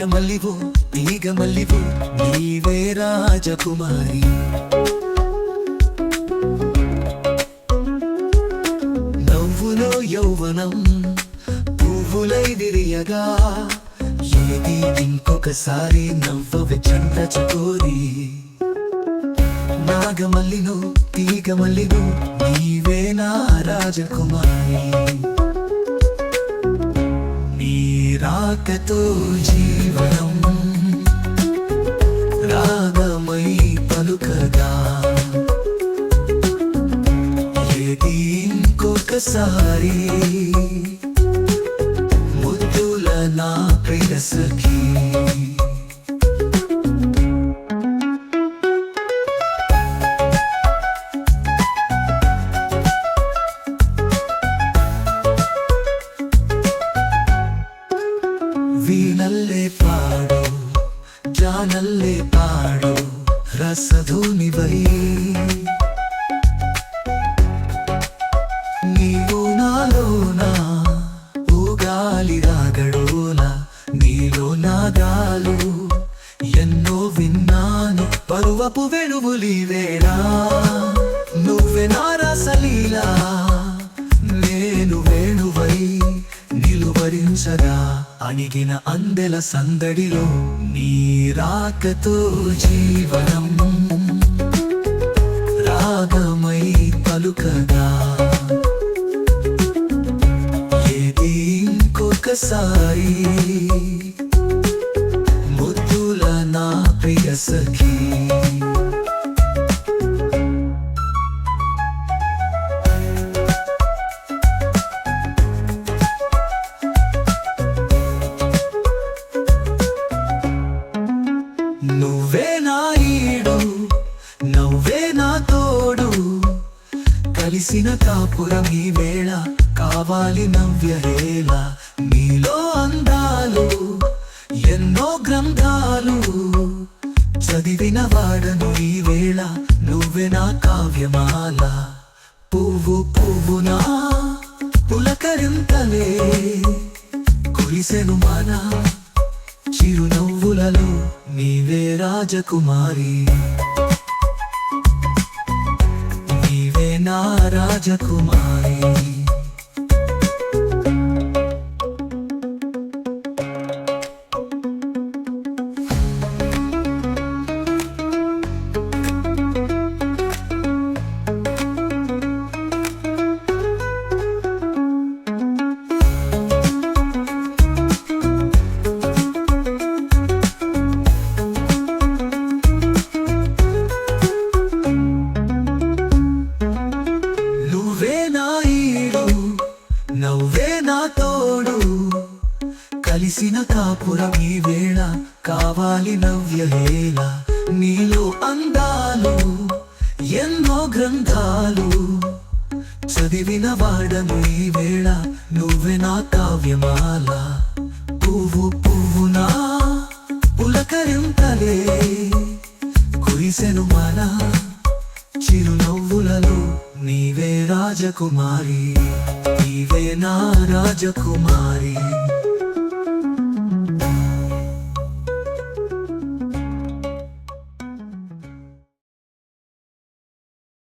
నాగమల్లివు తీగమల్లివు నీవే రాజకుమారి. నవ్వులో యౌవనం పువ్వులై విరియగా ఏది ఇంకొకసారి నవ్వవే చంట చకోరి. నాగమల్లిను తీగమల్లిను నీవే నా రాజకుమారి. నీ రాకతో జీవనం రాగమై పలుకగా ఏది ఇంకొకసారి ముద్దుల నా ప్రియ సఖీ. వీణల్లే పాడు జానల్లే పాడు రసధూనివై నీవు నాలోనా ఊగాలి రాగడోల నీలో నాదాలు ఎన్నో విన్నాను పరువపు వెలుగులివేడా. నువ్వే నా రసలీలా నేను వేణువై నిలువరించగా అణిగిన అందెల సందడిలో నీ రాకతో జీవనం రాగమై పలుకగా ఏది ఇంకొకసారి ముద్దుల నా ప్రియ సఖీ. నువ్వే నా ఈడు నవ్వే నా తోడు కలిసిన కాపురం ఈ వేళ కావాలి నవ్యహేళ. నీలో అందాలు ఎన్నో గ్రంథాలు చదివిన వాడను ఈ వేళ నువ్వే నా కావ్యమాల. పువ్వు పువ్వునా పులకరింతలే కురిసెను మన చిరునవ్వులలో నీవే రాజకుమారి. నీవే నా రాజకుమారి. నవ్వే నా తోడు కలిసిన కాపురం ఈ వేళ కావాలి నవ్యహేళ. నీలో అందాలు ఎన్నో గ్రంథాలు చదివిన వాడను ఈ వేళ నువ్వే నా కావ్యమాల. పువ్వు పువ్వునా పులకరింతలే కురిసెను మన చిరునవ్వులలో నీవే రాజకుమారి. నీవే నా రాజకుమారి.